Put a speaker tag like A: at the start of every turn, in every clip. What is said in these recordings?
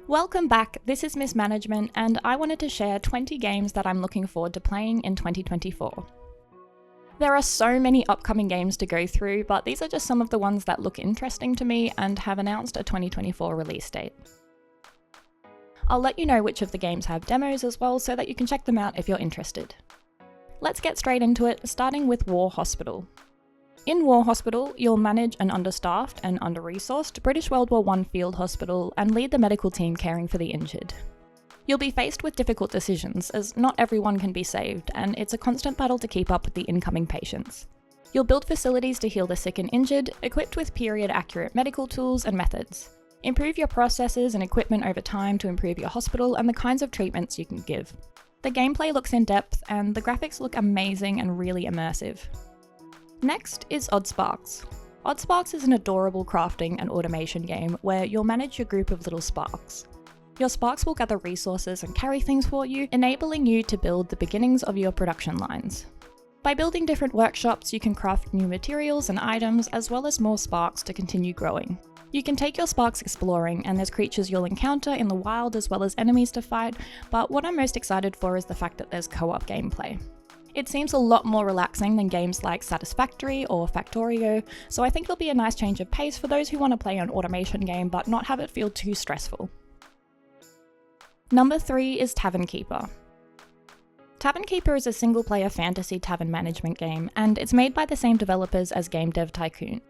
A: Welcome back, this is Miss Management, and I wanted to share 20 games that I'm looking forward to playing in 2024. There are so many upcoming games to go through, but these are just some of the ones that look interesting to me and have announced a 2024 release date. I'll let you know which of the games have demos as well so that you can check them out if you're interested. Let's get straight into it, starting with War Hospital. In War Hospital, you'll manage an understaffed and under-resourced British World War I field hospital and lead the medical team caring for the injured. You'll be faced with difficult decisions, as not everyone can be saved, and it's a constant battle to keep up with the incoming patients. You'll build facilities to heal the sick and injured, equipped with period-accurate medical tools and methods. Improve your processes and equipment over time to improve your hospital and the kinds of treatments you can give. The gameplay looks in-depth, and the graphics look amazing and really immersive. Next is Oddsparks. Oddsparks is an adorable crafting and automation game where you'll manage your group of little sparks. Your sparks will gather resources and carry things for you, enabling you to build the beginnings of your production lines. By building different workshops, you can craft new materials and items as well as more sparks to continue growing. You can take your sparks exploring, and there's creatures you'll encounter in the wild as well as enemies to fight, but what I'm most excited for is the fact that there's co-op gameplay. It seems a lot more relaxing than games like Satisfactory or Factorio, so I think it'll be a nice change of pace for those who want to play an automation game but not have it feel too stressful. Number 3 is Tavern Keeper. Tavern Keeper is a single-player fantasy tavern management game, and it's made by the same developers as game dev Tycoon.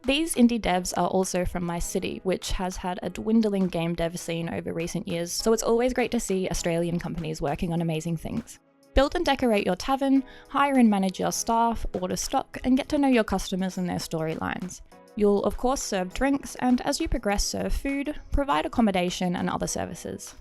A: These indie devs are also from my city, which has had a dwindling game dev scene over recent years, so it's always great to see Australian companies working on amazing things. Build and decorate your tavern, hire and manage your staff, order stock, and get to know your customers and their storylines. You'll of course serve drinks, and as you progress serve food, provide accommodation and other services.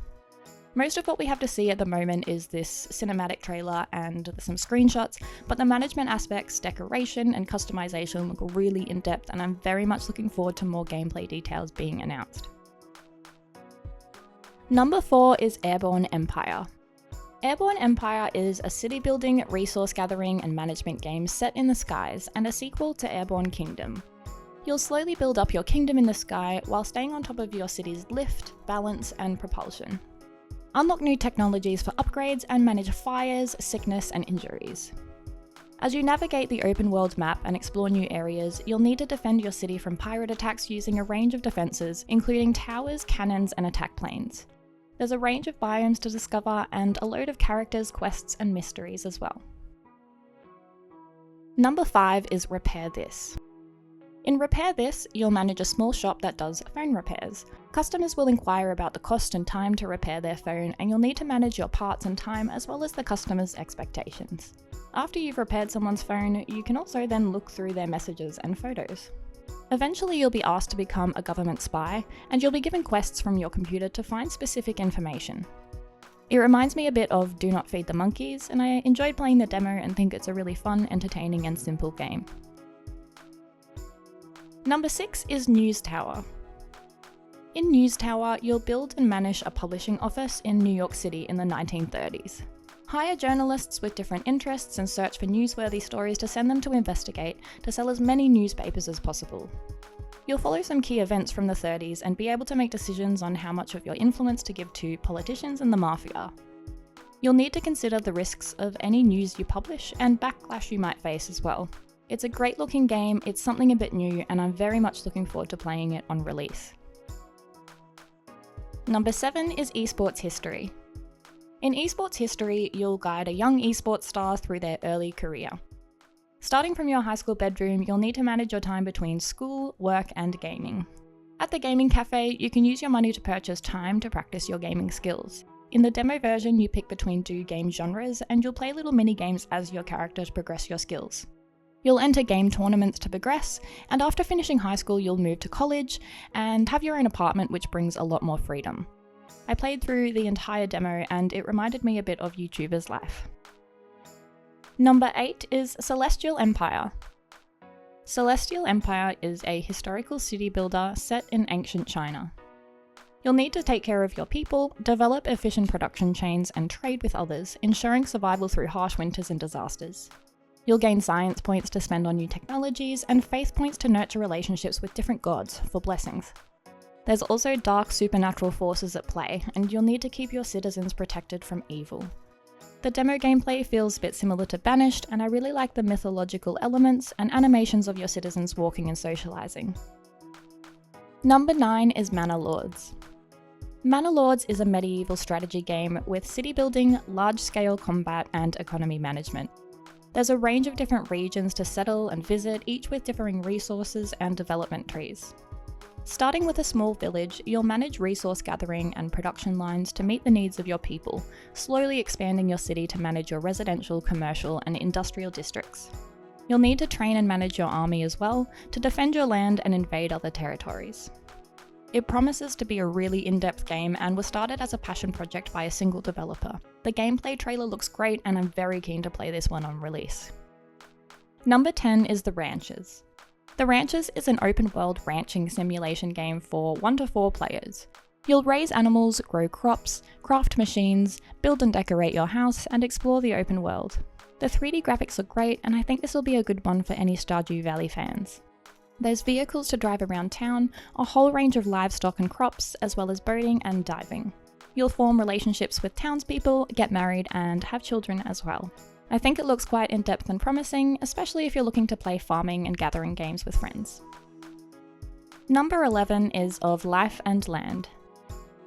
A: Most of what we have to see at the moment is this cinematic trailer and some screenshots, but the management aspects, decoration and customization look really in-depth, and I'm very much looking forward to more gameplay details being announced. Number 4 is Airborne Empire. Airborne Empire is a city-building, resource-gathering and management game set in the skies and a sequel to Airborne Kingdom. You'll slowly build up your kingdom in the sky while staying on top of your city's lift, balance and propulsion. Unlock new technologies for upgrades and manage fires, sickness and injuries. As you navigate the open world map and explore new areas, you'll need to defend your city from pirate attacks using a range of defences, including towers, cannons and attack planes. There's a range of biomes to discover and a load of characters, quests and mysteries as well. Number 5 is Repair This. In Repair This, you'll manage a small shop that does phone repairs. Customers will inquire about the cost and time to repair their phone, and you'll need to manage your parts and time as well as the customer's expectations. After you've repaired someone's phone, you can also then look through their messages and photos. Eventually you'll be asked to become a government spy, and you'll be given quests from your computer to find specific information. It reminds me a bit of Do Not Feed the Monkeys, and I enjoyed playing the demo and think it's a really fun, entertaining and simple game. Number 6 is News Tower. In News Tower, you'll build and manage a publishing office in New York City in the 1930s. Hire journalists with different interests and search for newsworthy stories to send them to investigate to sell as many newspapers as possible. You'll follow some key events from the 30s and be able to make decisions on how much of your influence to give to politicians and the mafia. You'll need to consider the risks of any news you publish and backlash you might face as well. It's a great looking game, it's something a bit new, and I'm very much looking forward to playing it on release. Number 7 is Esports History. In Esports History, you'll guide a young esports star through their early career. Starting from your high school bedroom, you'll need to manage your time between school, work and gaming. At the gaming cafe, you can use your money to purchase time to practice your gaming skills. In the demo version, you pick between 2 game genres and you'll play little mini games as your character to progress your skills. You'll enter game tournaments to progress, and after finishing high school you'll move to college and have your own apartment, which brings a lot more freedom. I played through the entire demo and it reminded me a bit of YouTuber's life. Number 8 is Celestial Empire. Celestial Empire is a historical city builder set in ancient China. You'll need to take care of your people, develop efficient production chains, and trade with others, ensuring survival through harsh winters and disasters. You'll gain science points to spend on new technologies, and faith points to nurture relationships with different gods for blessings. There's also dark supernatural forces at play, and you'll need to keep your citizens protected from evil. The demo gameplay feels a bit similar to Banished, and I really like the mythological elements and animations of your citizens walking and socialising. Number 9 is Manor Lords. Manor Lords is a medieval strategy game with city building, large-scale combat, and economy management. There's a range of different regions to settle and visit, each with differing resources and development trees. Starting with a small village, you'll manage resource gathering and production lines to meet the needs of your people, slowly expanding your city to manage your residential, commercial, and industrial districts. You'll need to train and manage your army as well to defend your land and invade other territories. It promises to be a really in-depth game and was started as a passion project by a single developer. The gameplay trailer looks great and I'm very keen to play this one on release. Number 10 is The Ranchers. The Ranchers is an open-world ranching simulation game for 1 to 4 players. You'll raise animals, grow crops, craft machines, build and decorate your house, and explore the open world. The 3D graphics are great, and I think this will be a good one for any Stardew Valley fans. There's vehicles to drive around town, a whole range of livestock and crops, as well as boating and diving. You'll form relationships with townspeople, get married, and have children as well. I think it looks quite in-depth and promising, especially if you're looking to play farming and gathering games with friends. Number 11 is Of Life and Land.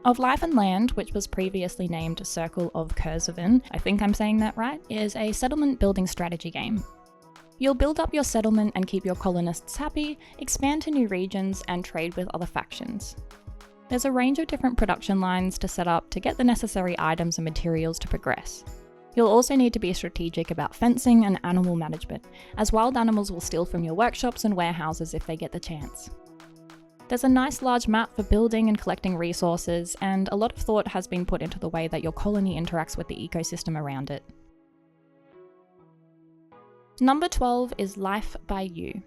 A: Of Life and Land, which was previously named Circle of Curzovin, I think I'm saying that right, is a settlement building strategy game. You'll build up your settlement and keep your colonists happy, expand to new regions, and trade with other factions. There's a range of different production lines to set up to get the necessary items and materials to progress. You'll also need to be strategic about fencing and animal management, as wild animals will steal from your workshops and warehouses if they get the chance. There's a nice large map for building and collecting resources, and a lot of thought has been put into the way that your colony interacts with the ecosystem around it. Number 12 is Life by You.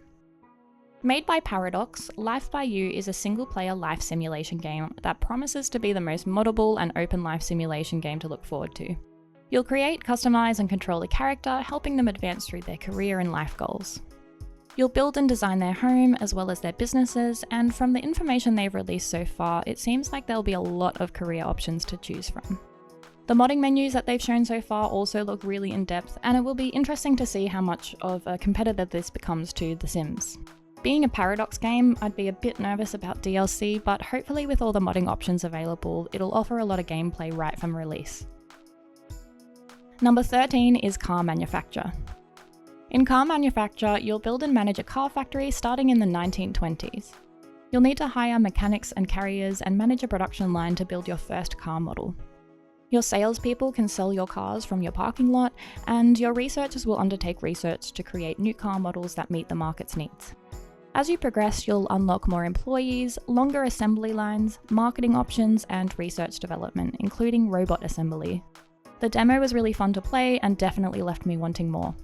A: Made by Paradox, Life by You is a single-player life simulation game that promises to be the most moddable and open life simulation game to look forward to. You'll create, customize, and control a character, helping them advance through their career and life goals. You'll build and design their home, as well as their businesses, and from the information they've released so far, it seems like there'll be a lot of career options to choose from. The modding menus that they've shown so far also look really in-depth, and it will be interesting to see how much of a competitor this becomes to The Sims. Being a Paradox game, I'd be a bit nervous about DLC, but hopefully with all the modding options available, it'll offer a lot of gameplay right from release. Number 13 is Car Manufacture. In Car Manufacture, you'll build and manage a car factory starting in the 1920s. You'll need to hire mechanics and carriers and manage a production line to build your first car model. Your salespeople can sell your cars from your parking lot, and your researchers will undertake research to create new car models that meet the market's needs. As you progress, you'll unlock more employees, longer assembly lines, marketing options, and research development, including robot assembly. The demo was really fun to play and definitely left me wanting more.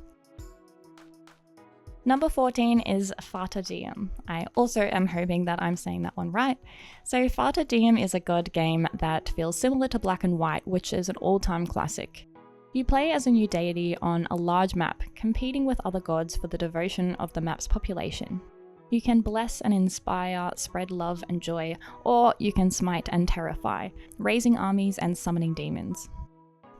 A: Number 14 is Fata Deum. I also am hoping that I'm saying that one right. So Fata Deum is a god game that feels similar to Black and White, which is an all-time classic. You play as a new deity on a large map, competing with other gods for the devotion of the map's population. You can bless and inspire, spread love and joy, or you can smite and terrify, raising armies and summoning demons.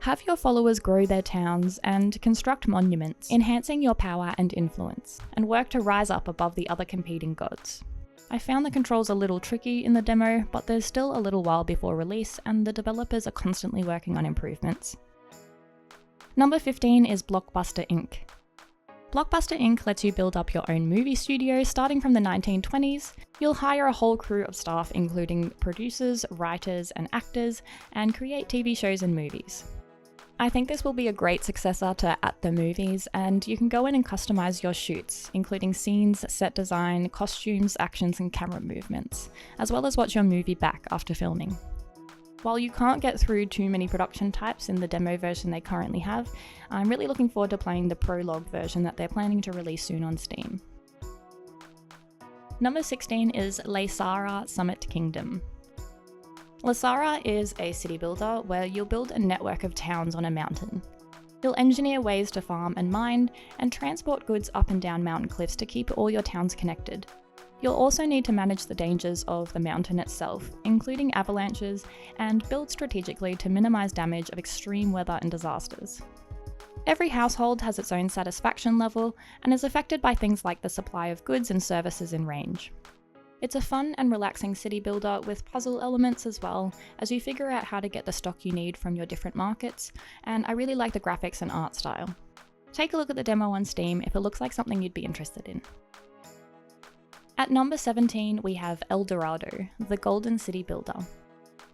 A: Have your followers grow their towns and construct monuments, enhancing your power and influence, and work to rise up above the other competing gods. I found the controls a little tricky in the demo, but there's still a little while before release, and the developers are constantly working on improvements. Number 15 is Blockbuster Inc. Blockbuster Inc. lets you build up your own movie studio starting from the 1920s. You'll hire a whole crew of staff, including producers, writers, and actors, and create TV shows and movies. I think this will be a great successor to At the Movies, and you can go in and customize your shoots, including scenes, set design, costumes, actions, and camera movements, as well as watch your movie back after filming. While you can't get through too many production types in the demo version they currently have, I'm really looking forward to playing the prologue version that they're planning to release soon on Steam. Number 16 is Laysara Summit Kingdom. Laysara is a city builder where you'll build a network of towns on a mountain. You'll engineer ways to farm and mine, and transport goods up and down mountain cliffs to keep all your towns connected. You'll also need to manage the dangers of the mountain itself, including avalanches, and build strategically to minimise damage of extreme weather and disasters. Every household has its own satisfaction level and is affected by things like the supply of goods and services in range. It's a fun and relaxing city builder with puzzle elements as well, as you figure out how to get the stock you need from your different markets, and I really like the graphics and art style. Take a look at the demo on Steam if it looks like something you'd be interested in. At number 17 we have Dorado, the Golden City Builder.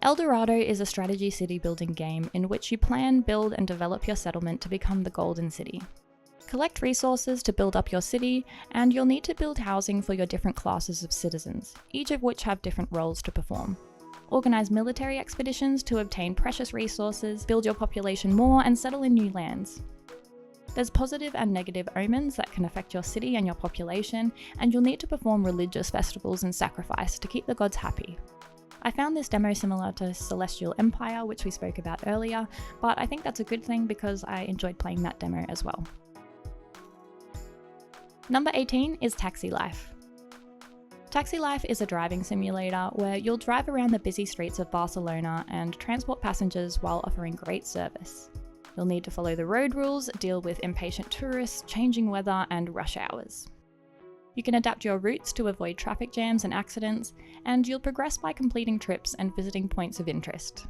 A: Dorado is a strategy city building game in which you plan, build and develop your settlement to become the Golden City. Collect resources to build up your city, and you'll need to build housing for your different classes of citizens, each of which have different roles to perform. Organise military expeditions to obtain precious resources, build your population more and settle in new lands. There's positive and negative omens that can affect your city and your population, and you'll need to perform religious festivals and sacrifice to keep the gods happy. I found this demo similar to Celestial Empire, which we spoke about earlier, but I think that's a good thing because I enjoyed playing that demo as well. Number 18 is Taxi Life. Taxi Life is a driving simulator where you'll drive around the busy streets of Barcelona and transport passengers while offering great service. You'll need to follow the road rules, deal with impatient tourists, changing weather, and rush hours. You can adapt your routes to avoid traffic jams and accidents, and you'll progress by completing trips and visiting points of interest.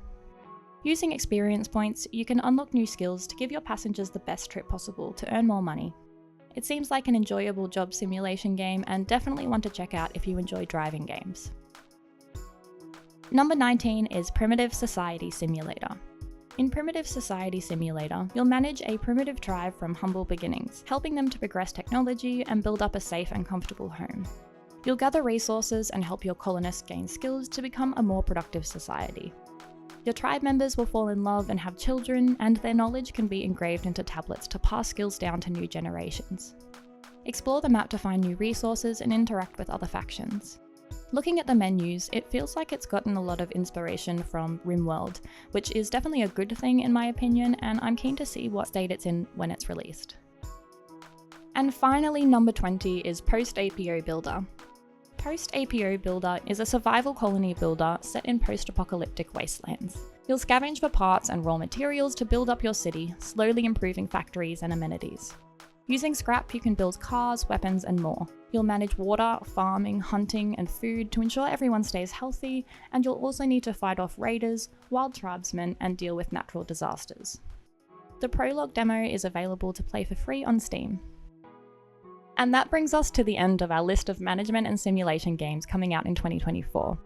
A: Using experience points, you can unlock new skills to give your passengers the best trip possible to earn more money. It seems like an enjoyable job simulation game and definitely one to check out if you enjoy driving games. Number 19 is Primitive Society Simulator. In Primitive Society Simulator, you'll manage a primitive tribe from humble beginnings, helping them to progress technology and build up a safe and comfortable home. You'll gather resources and help your colonists gain skills to become a more productive society. Your tribe members will fall in love and have children, and their knowledge can be engraved into tablets to pass skills down to new generations. Explore the map to find new resources and interact with other factions. Looking at the menus, it feels like it's gotten a lot of inspiration from RimWorld, which is definitely a good thing in my opinion, and I'm keen to see what state it's in when it's released. And finally, number 20 is Post-APO Builder. Post-APO Builder is a survival colony builder set in post-apocalyptic wastelands. You'll scavenge for parts and raw materials to build up your city, slowly improving factories and amenities. Using scrap, you can build cars, weapons, and more. You'll manage water, farming, hunting, and food to ensure everyone stays healthy, and you'll also need to fight off raiders, wild tribesmen, and deal with natural disasters. The prologue demo is available to play for free on Steam. And that brings us to the end of our list of management and simulation games coming out in 2024.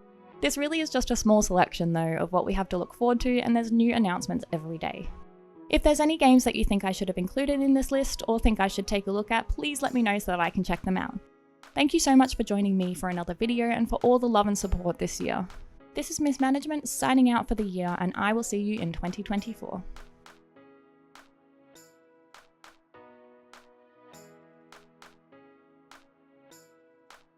A: This really is just a small selection though of what we have to look forward to, and there's new announcements every day. If there's any games that you think I should have included in this list or think I should take a look at, please let me know so that I can check them out. Thank you so much for joining me for another video and for all the love and support this year. This is Miss Management signing out for the year, and I will see you in 2024.